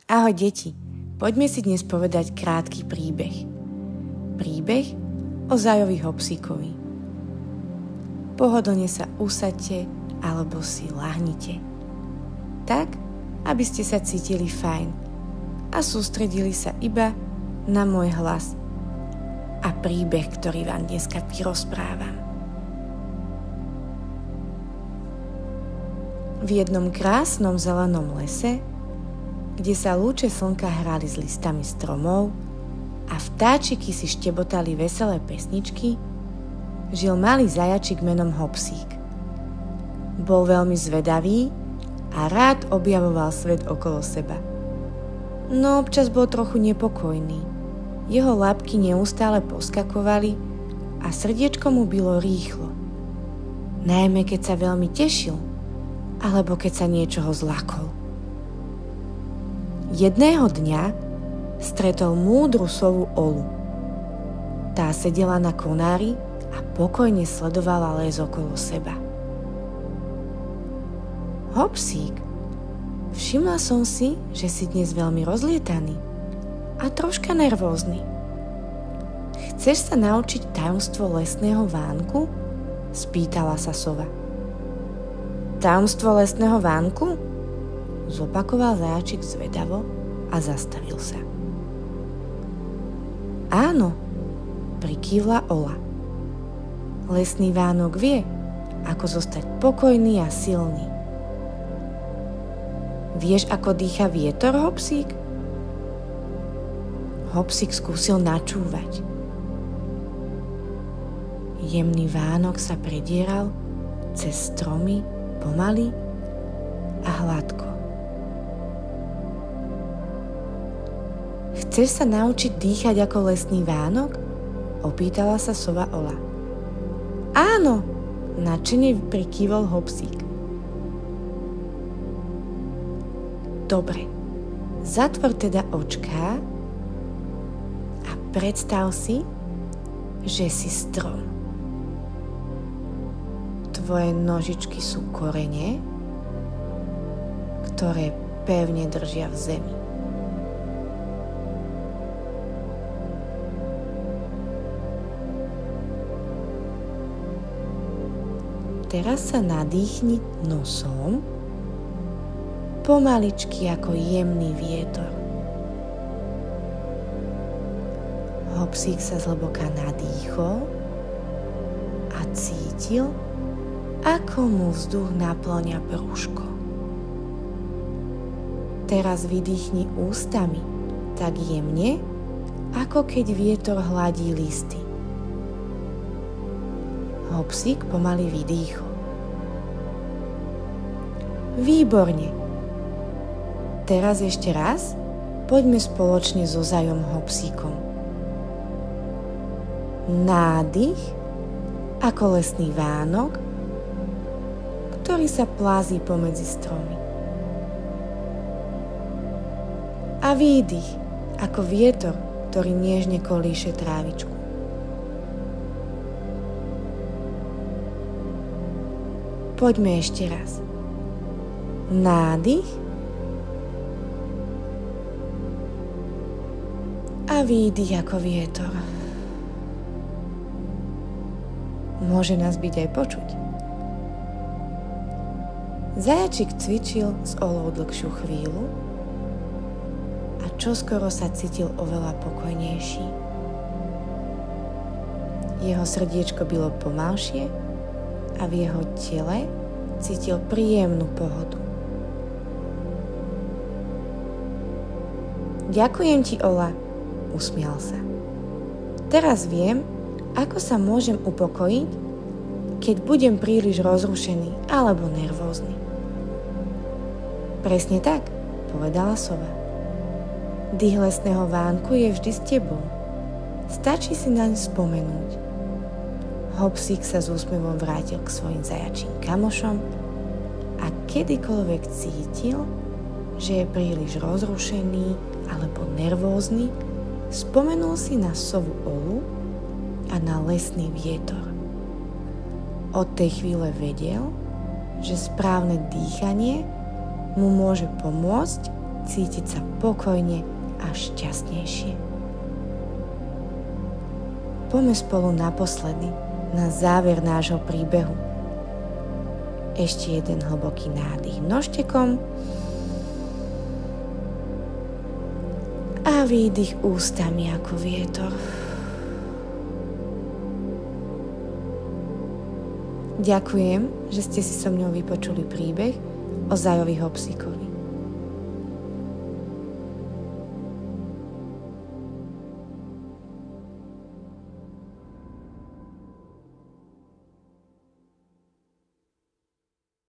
Ahoj deti, poďme si dnes povedať krátky príbeh. Príbeh o Zajovi Hopsíkovi. Pohodlne sa usaďte alebo si lahnite. Tak, aby ste sa cítili fajn a sústredili sa iba na môj hlas a príbeh, ktorý vám dneska vyrozprávam. V jednom krásnom zelenom lese, kde sa lúče slnka hrali s listami stromov a vtáčiky si štebotali veselé pesničky, žil malý zajačik menom Hopsík. Bol veľmi zvedavý a rád objavoval svet okolo seba. No občas bol trochu nepokojný. Jeho labky neustále poskakovali a srdiečko mu bylo rýchlo. Najmä keď sa veľmi tešil alebo keď sa niečoho zlakol. Jedného dňa stretol múdru sovu Olu. Tá sedela na konári a pokojne sledovala les okolo seba. Hopsík, všimla som si, že si dnes veľmi rozlietaný a troška nervózny. Chceš sa naučiť tajomstvo lesného vánku? Spýtala sa sova. Tajomstvo lesného vánku? Zopakoval zajačik zvedavo a zastavil sa. Áno, prikývla Ola. Lesný vánok vie, ako zostať pokojný a silný. Vieš, ako dýcha vietor, Hopsík? Hopsík skúsil načúvať. Jemný vánok sa predieral cez stromy pomaly a hladko. Chceš sa naučiť dýchať ako lesný vánok? Opýtala sa sova Ola. Áno, nadšene prikývol Hopsík. Dobre, zatvor teda očká a predstav si, že si strom. Tvoje nožičky sú korene, ktoré pevne držia v zemi. Teraz sa nadýchni nosom, pomaličky ako jemný vietor. Hopsík sa zhlboka nadýchol a cítil, ako mu vzduch napĺňa brúško. Teraz vydýchni ústami, tak jemne, ako keď vietor hladí listy. Hopsík pomaly vydýchol. Výborne. Teraz ešte raz poďme spoločne so Zajom Hopsíkom. Nádych ako lesný vánok, ktorý sa plází pomedzi stromy. A výdych ako vietor, ktorý nežne kolíše trávičku. Poďme ešte raz. Nádych a výdych ako vietor. Môže nás byť aj počuť. Zajačik cvičil s Olou dlhšiu chvíľu a čoskoro sa cítil oveľa pokojnejší. Jeho srdiečko bylo pomalšie a v jeho tele cítil príjemnú pohodu. Ďakujem ti, Ola, usmial sa. Teraz viem, ako sa môžem upokojiť, keď budem príliš rozrušený alebo nervózny. Presne tak, povedala sova. Dých lesného vánku je vždy s tebou. Stačí si naň spomenúť. Hopsík sa s úsmevom vrátil k svojim zajačím kamošom a kedykoľvek cítil, že je príliš rozrušený alebo nervózny, spomenul si na sovu Olu a na lesný vietor. Od tej chvíle vedel, že správne dýchanie mu môže pomôcť cítiť sa pokojne a šťastnejšie. Poďme spolu naposledy, na záver nášho príbehu. Ešte jeden hlboký nádych nožtekom a výdych ústami ako vietor. Ďakujem, že ste si so mnou vypočuli príbeh o Zajovi Hopsíkovi.